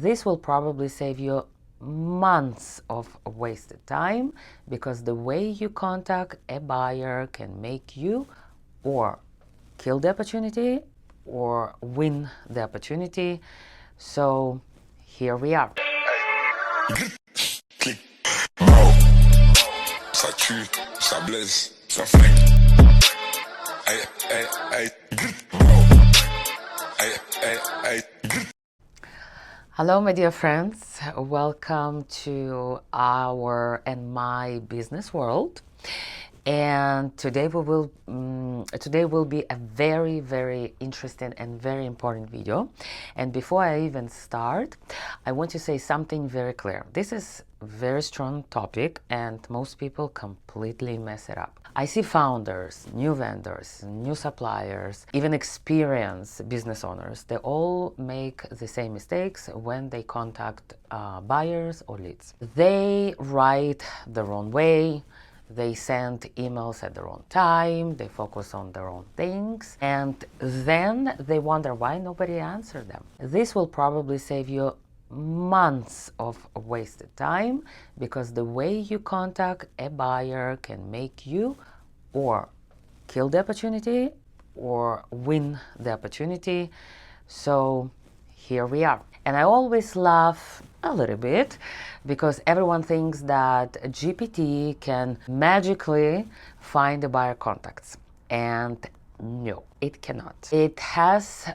This will probably save you months of wasted time, because the way you contact a buyer can make you or kill the opportunity or win the opportunity. So here we are. Ça tue, ça blesse, ça flingue. Aïe, aïe, aïe. Aïe, aïe, aïe. Hello, my dear friends. Welcome to our and my business world. And today will be a very, very interesting and very important video. And before I even start, I want to say something very clear. This is a very strong topic, and most people completely mess it up. I see founders, new vendors, new suppliers, even experienced business owners. They all make the same mistakes when they contact buyers or leads. They write the wrong way. They send emails at the wrong time, they focus on their own things, and then they wonder why nobody answered them. This will probably save you months of wasted time, because the way you contact a buyer can make you or kill the opportunity or win the opportunity. So here we are. And I always laugh a little bit, because everyone thinks that GPT can magically find the buyer contacts. And no, it cannot. It has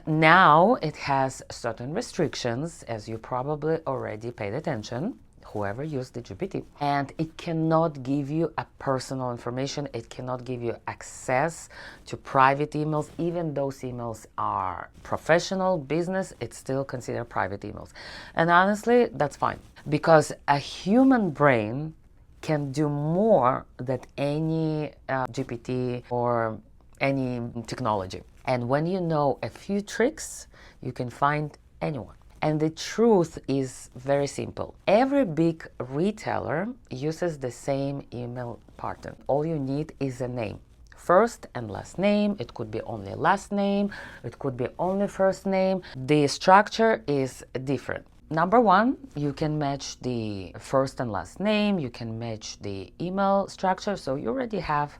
certain restrictions, as you probably already paid attention, whoever used the GPT. And it cannot give you a personal information. It cannot give you access to private emails. Even those emails are professional, business, it's still considered private emails. And honestly, that's fine, because a human brain can do more than any GPT or any technology. And when you know a few tricks, you can find anyone. And the truth is very simple. Every big retailer uses the same email pattern. All you need is a name. First and last name. It could be only last name. It could be only first name. The structure is different. Number one, you can match the first and last name. You can match the email structure. So you already have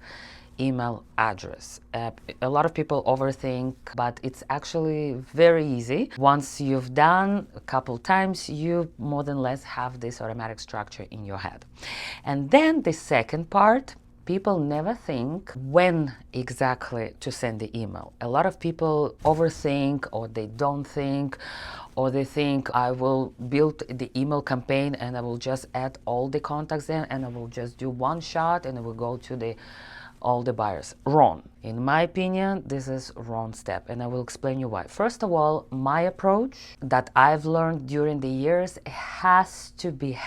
email address. A lot of people overthink, but it's actually very easy. Once you've done a couple times, you more than less have this automatic structure in your head. And then the second part, people never think when exactly to send the email. A lot of people overthink, or they don't think, or they think I will build the email campaign and I will just add all the contacts in and I will just do one shot and I will go to all the buyers. Wrong. In my opinion, this is wrong step, and I will explain you why. First of all, my approach that I've learned during the years has to be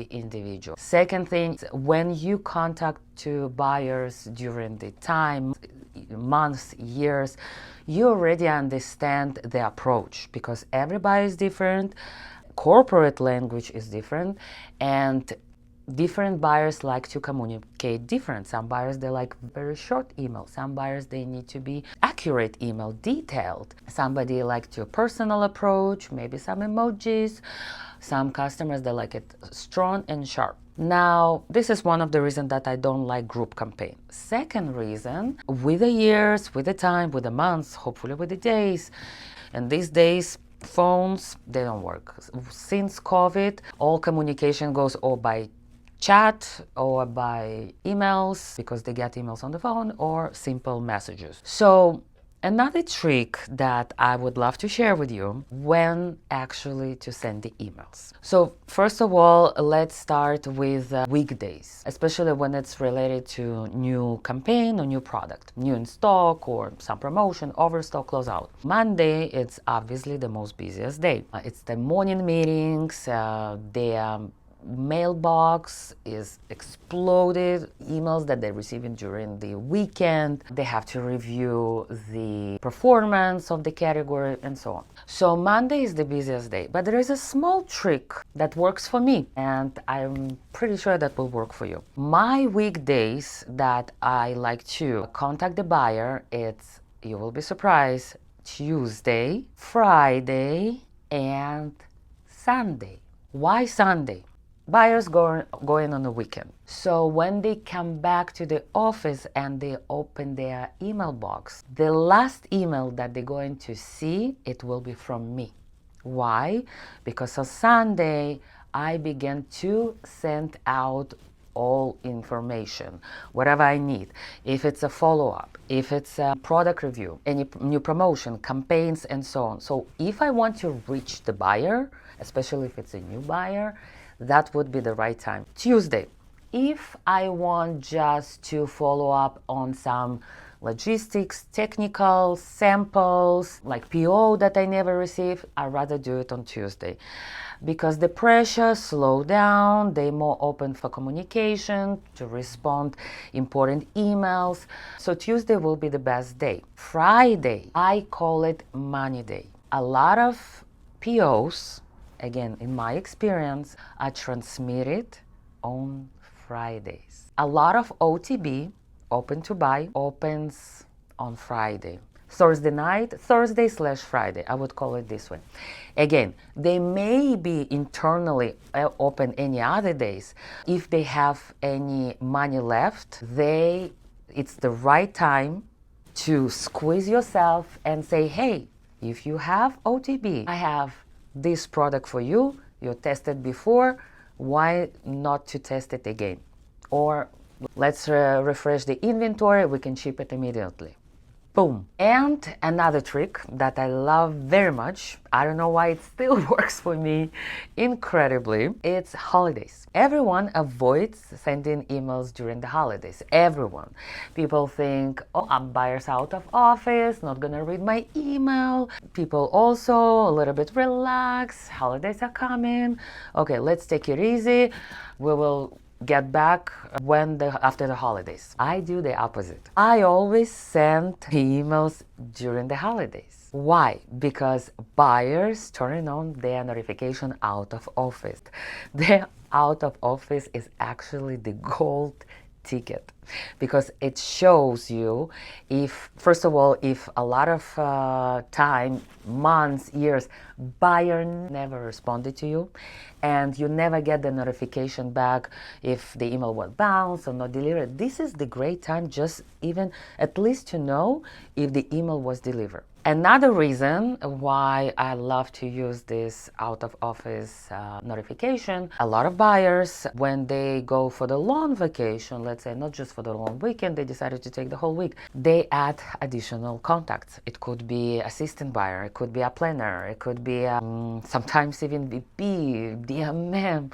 individual. Second thing, when you contact to buyers during the time, months, years, you already understand the approach, because everybody is different, corporate language is different, and different buyers like to communicate different. Some buyers, they like very short email. Some buyers, they need to be accurate email, detailed. Somebody like to a personal approach, maybe some emojis. Some customers, they like it strong and sharp. Now, this is one of the reasons that I don't like group campaign. Second reason, with the years, with the time, with the months, hopefully with the days, and these days, phones, they don't work. Since COVID, all communication goes or by chat or by emails, because they get emails on the phone, or simple messages. So another trick that I would love to share with you, when actually to send the emails. So first of all, let's start with weekdays, especially when it's related to new campaign or new product, new in stock or some promotion, overstock, close out. Monday, it's obviously the most busiest day. It's the morning meetings, the mailbox is exploded, emails that they're receiving during the weekend. They have to review the performance of the category and so on. So Monday is the busiest day, but there is a small trick that works for me, and I'm pretty sure that will work for you. My weekdays that I like to contact the buyer, it's, you will be surprised, Tuesday, Friday, and Sunday. Why Sunday? Buyers going on the weekend. So when they come back to the office and they open their email box, the last email that they're going to see, it will be from me. Why? Because on Sunday, I began to send out all information, whatever I need. If it's a follow-up, if it's a product review, any new promotion, campaigns, and so on. So if I want to reach the buyer, especially if it's a new buyer, that would be the right time. Tuesday, if I want just to follow up on some logistics, technical samples, like PO that I never received, I'd rather do it on Tuesday. Because the pressure slow down, they're more open for communication, to respond important emails. So Tuesday will be the best day. Friday, I call it money day. A lot of POs, again, in my experience, are transmitted on Fridays. A lot of OTB, open to buy, opens on Friday. Thursday night, Thursday/Friday, I would call it this way. Again, they may be internally open any other days. If they have any money left, it's the right time to squeeze yourself and say, hey, if you have OTB, I have this product for you, you tested before, why not to test it again? Or let's refresh the inventory, we can ship it immediately. Boom. And another trick that I love very much, I don't know why it still works for me incredibly, it's holidays. Everyone avoids sending emails during the holidays. Everyone. People think, oh, I'm buyers out of office, not gonna read my email. People also a little bit relax, holidays are coming. Okay, let's take it easy. We will get back after the holidays. I do the opposite. I always send emails during the holidays. Why? Because buyers turn on their notification out of office. Their out of office is actually the gold ticket, because it shows you if, first of all, if a lot of time, months, years, buyer never responded to you, and you never get the notification back if the email was bounced or not delivered. This is the great time, just even at least to know if the email was delivered. Another reason why I love to use this out of office notification, a lot of buyers, when they go for the long vacation, let's say not just for the long weekend, they decided to take the whole week, they add additional contacts. It could be assistant buyer, it could be a planner, it could be sometimes even VP, DMM.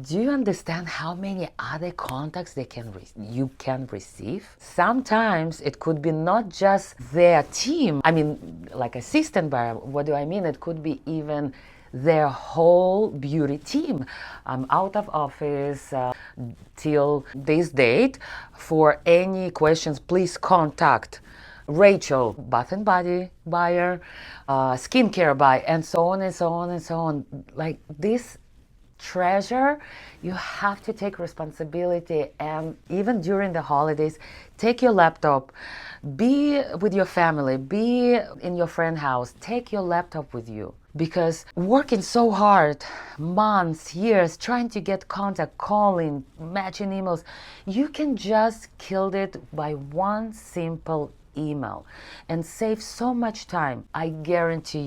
Do you understand how many other contacts you can receive? Sometimes it could be not just their team, I mean, like assistant buyer. What do I mean? It could be even their whole beauty team. I'm out of office till this date. For any questions, please contact Rachel, Bath and Body buyer, skincare buyer, and so on and so on and so on. Like this treasure, you have to take responsibility, and even during the holidays, take your laptop, be with your family, be in your friend's house, take your laptop with you, because working so hard, months, years, trying to get contact, calling, matching emails, you can just kill it by one simple email and save so much time. I guarantee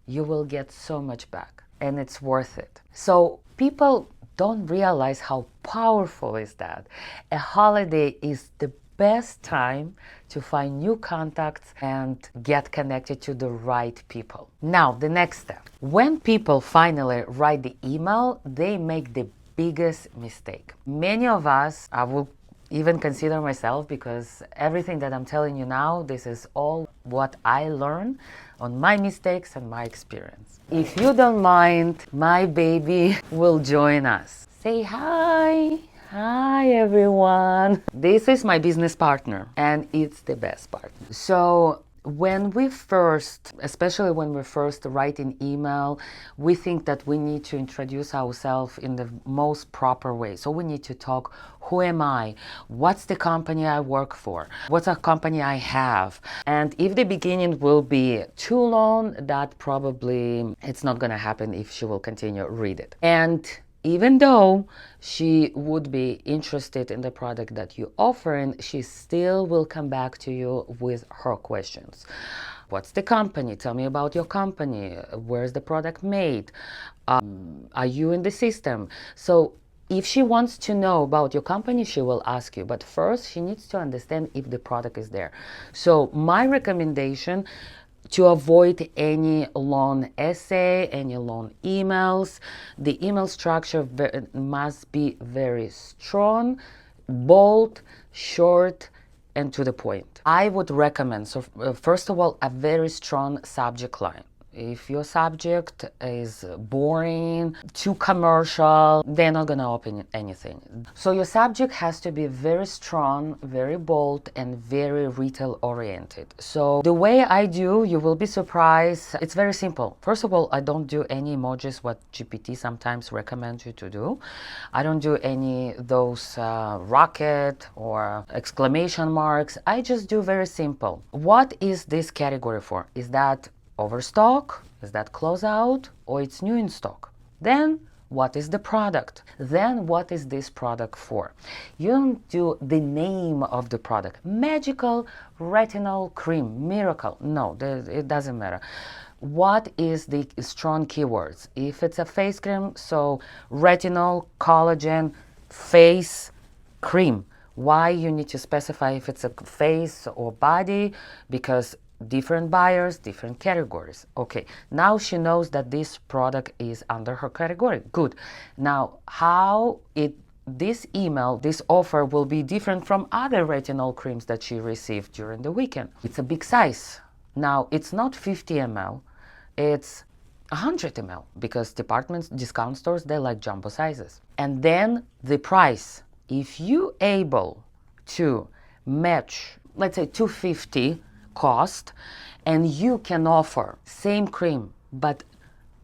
you will get so much back, and it's worth it. So people don't realize how powerful is that. A holiday is the best time to find new contacts and get connected to the right people. Now, the next step. When people finally write the email, they make the biggest mistake. Many of us, I will even consider myself, because everything that I'm telling you now, this is all what I learned on my mistakes and my experience. If you don't mind, my baby will join us. Say hi. Hi everyone. This is my business partner, and it's the best partner. So When we first, especially when we first write an email, we think that we need to introduce ourselves in the most proper way. So we need to talk, who am I? What's the company I work for? What's a company I have? And if the beginning will be too long, that probably it's not going to happen if she will continue read it. And even though she would be interested in the product that you offer, and she still will come back to you with her questions. What's the company? Tell me about your company. Where's the product made? Are you in the system? So if she wants to know about your company, she will ask you. But first, she needs to understand if the product is there. So my recommendation, to avoid any long essay, any long emails, the email structure must be very strong, bold, short, and to the point. I would recommend, so first of all, a very strong subject line. If your subject is boring, too commercial, they're not going to open anything. So your subject has to be very strong, very bold, and very retail oriented. So the way I do, you will be surprised. It's very simple. First of all, I don't do any emojis, what GPT sometimes recommends you to do. I don't do any those rocket or exclamation marks. I just do very simple. What is this category for? Is that overstock? Is that closeout? Or it's new in stock? Then what is the product? Then what is this product for? You don't do the name of the product. Magical retinol cream, miracle. No, it doesn't matter. What is the strong keywords? If it's a face cream, so retinol, collagen, face cream. Why you need to specify if it's a face or body? Because different buyers, different categories. Okay, now she knows that this product is under her category. Good. Now, how this email, this offer will be different from other retinol creams that she received during the weekend. It's a big size. Now, it's not 50 ml, it's 100 ml, because departments, discount stores, they like jumbo sizes. And then the price. If you able to match, let's say 250 cost, and you can offer same cream but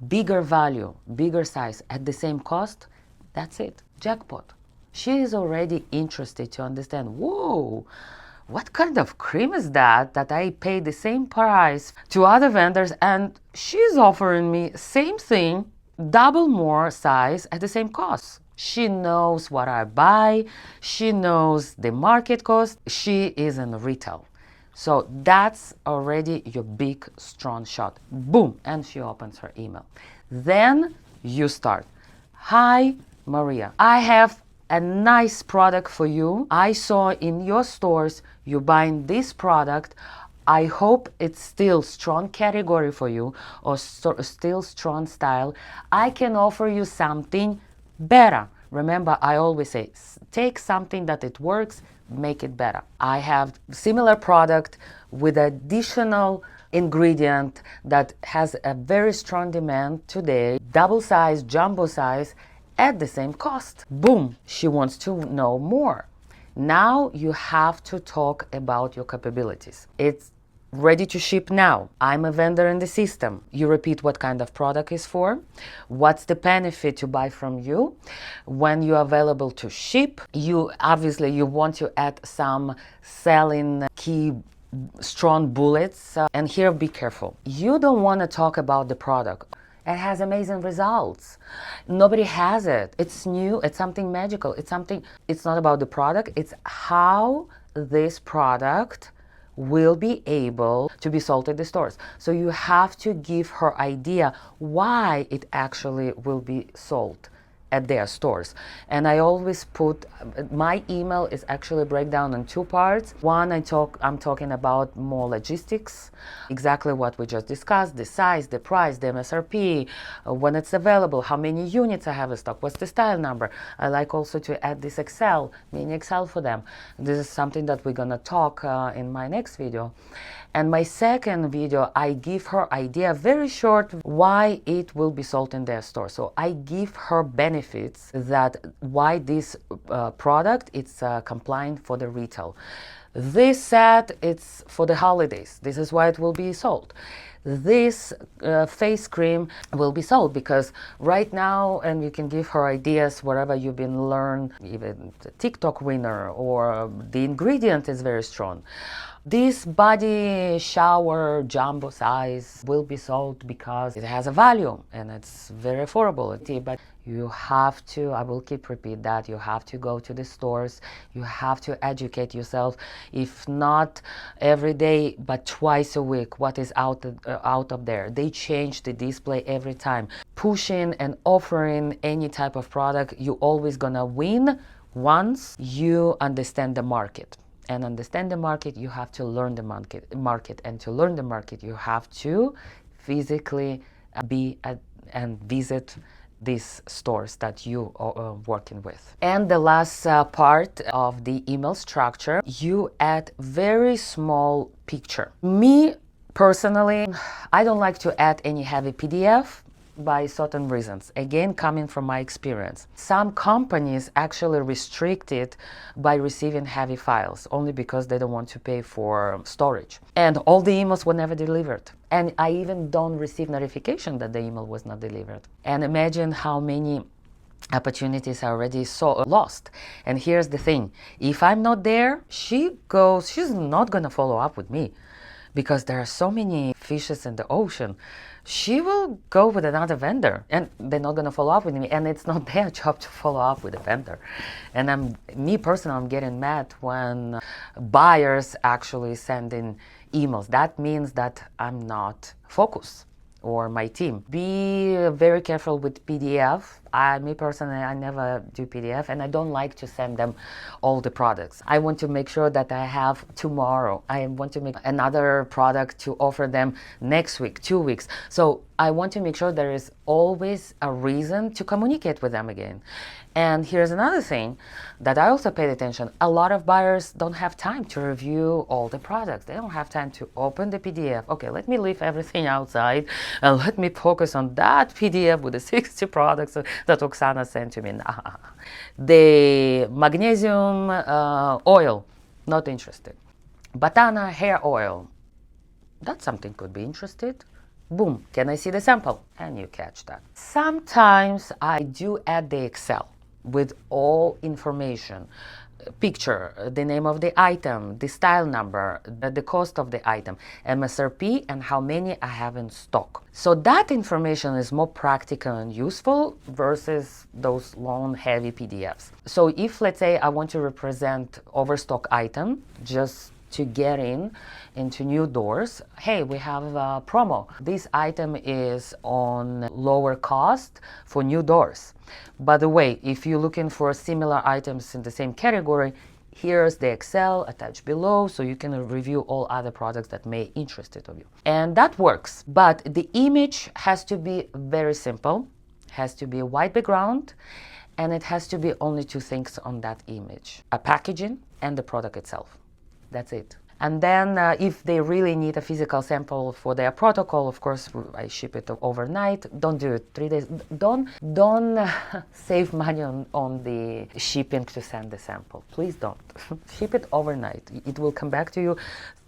bigger value, bigger size at the same cost, that's it, jackpot. She is already interested to understand, whoa, what kind of cream is that I pay the same price to other vendors and she's offering me same thing, double more size at the same cost. She knows what I buy, she knows the market cost, she is in retail. So that's already your big, strong shot. Boom, and she opens her email. Then you start. Hi, Maria. I have a nice product for you. I saw in your stores you buying this product. I hope it's still strong category for you or still strong style. I can offer you something better. Remember, I always say, take something that it works, make it better. I have similar product with additional ingredient that has a very strong demand today, double size, jumbo size, at the same cost. Boom, she wants to know more. Now you have to talk about your capabilities. It's ready to ship now. I'm a vendor in the system. You repeat what kind of product is for, what's the benefit to buy from you, when you're available to ship. You obviously you want to add some selling key strong bullets. And here, be careful. You don't want to talk about the product. It has amazing results. Nobody has it. It's new. It's something magical. It's not about the product. It's how this product will be able to be sold at the stores. So you have to give her idea why it actually will be sold at their stores. And I always put, my email is actually breakdown in two parts. One, I'm talking about more logistics, exactly what we just discussed, the size, the price, the MSRP, when it's available, how many units I have in stock, what's the style number. I like also to add this Excel, mini Excel for them. This is something that we're gonna talk in my next video. And my second video, I give her idea, very short, why it will be sold in their store. So I give her benefits that why this product it's compliant for the retail. This set, it's for the holidays. This is why it will be sold. This face cream will be sold because right now, and you can give her ideas wherever you've been learned, even the TikTok winner, or the ingredient is very strong. This body shower jumbo size will be sold because it has a value and it's very affordable. But you have to, I will keep repeat that, you have to go to the stores, you have to educate yourself, if not every day, but twice a week, what is out of there. They change the display every time. Pushing and offering any type of product, you always gonna win once you understand the market. And understand the market, you have to learn the market. And to learn the market, you have to physically be at and visit these stores that you are working with. And the last part of the email structure, you add very small picture. Me personally, I don't like to add any heavy PDF by certain reasons. Again, coming from my experience. Some companies actually restrict it by receiving heavy files only because they don't want to pay for storage. And all the emails were never delivered. And I even don't receive notification that the email was not delivered. And imagine how many opportunities are already lost. And here's the thing, if I'm not there, she's not gonna follow up with me because there are so many fishes in the ocean. She will go with another vendor and they're not going to follow up with me, and it's not their job to follow up with a vendor. And I'm getting mad when buyers actually send in emails. That means that I'm not focused, or my team. Be very careful with PDF. Me personally, I never do PDF, and I don't like to send them all the products. I want to make sure that I have tomorrow. I want to make another product to offer them next week, 2 weeks. So I want to make sure there is always a reason to communicate with them again. And here's another thing that I also paid attention. A lot of buyers don't have time to review all the products. They don't have time to open the PDF. Okay, let me leave everything outside and let me focus on that PDF with the 60 products that Oksana sent to me. Nah. The magnesium oil, not interested. Batana hair oil, that's something could be interested. Boom, can I see the sample? And you catch that. Sometimes I do add the Excel with all information. Picture, the name of the item, the style number, the cost of the item, MSRP, and how many I have in stock. So that information is more practical and useful versus those long, heavy PDFs. So if, let's say, I want to represent overstock item, just to get into new doors, hey, we have a promo. This item is on lower cost for new doors. By the way, if you're looking for similar items in the same category, here's the Excel attached below, so you can review all other products that may interest you. And that works, but the image has to be very simple, has to be a white background, and it has to be only two things on that image: a packaging and the product itself. That's it. And then if they really need a physical sample for their protocol, of course, I ship it overnight. Don't do it 3 days. Don't save money on the shipping to send the sample. Please don't. Ship it overnight. It will come back to you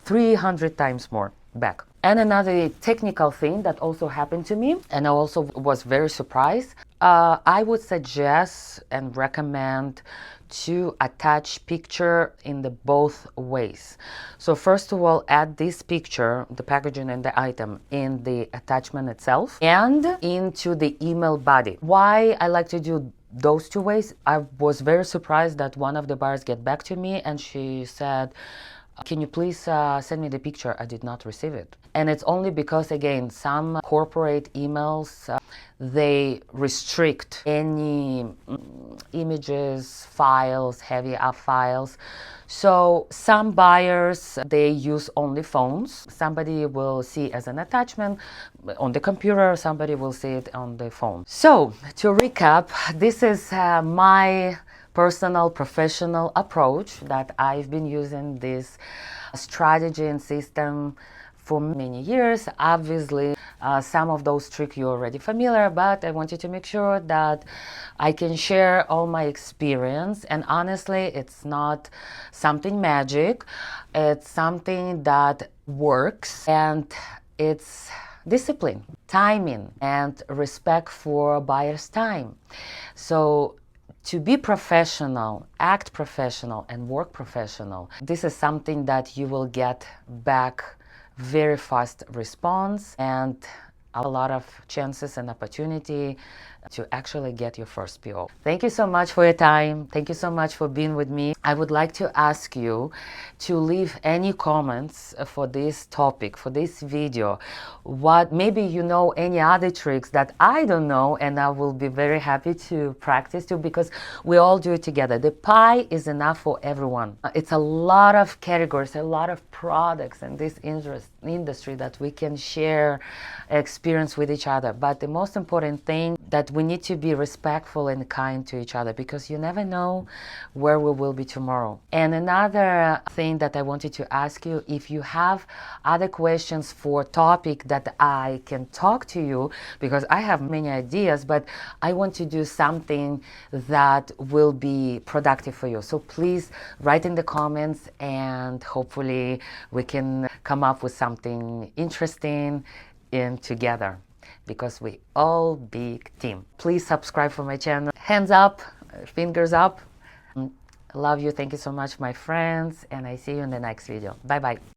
300 times more back. And another technical thing that also happened to me, and I also was very surprised, I would suggest and recommend to attach picture in the both ways. So first of all, add this picture, the packaging and the item, in the attachment itself and into the email body. Why I like to do those two ways? I was very surprised that one of the buyers get back to me and she said, can you please send me the picture? I did not receive it. And it's only because, again, some corporate emails, they restrict any images, files, heavy up files. So some buyers, they use only phones. Somebody will see as an attachment on the computer, somebody will see it on the phone. So to recap, this is my personal professional approach that I've been using this strategy and system for many years. Obviously, some of those tricks you're already familiar, but I wanted to make sure that I can share all my experience. And honestly, it's not something magic. It's something that works, and it's discipline, timing, and respect for buyer's time. So to be professional, act professional, and work professional, this is something that you will get back very fast response and a lot of chances and opportunity to actually get your first PO. Thank you so much for your time. Thank you so much for being with me. I would like to ask you to leave any comments for this topic, for this video. What maybe you know any other tricks that I don't know, and I will be very happy to practice too, because we all do it together. The pie is enough for everyone. It's a lot of categories, a lot of products in this industry that we can share experience with each other. But the most important thing that we need to be respectful and kind to each other, because you never know where we will be tomorrow. And another thing that I wanted to ask you, if you have other questions for topic that I can talk to you, because I have many ideas, but I want to do something that will be productive for you. So please write in the comments, and hopefully we can come up with something interesting in together, because we all big team. Please subscribe for my channel. Hands up, fingers up. Love you. Thank you so much, my friends, and I see you in the next video. Bye bye.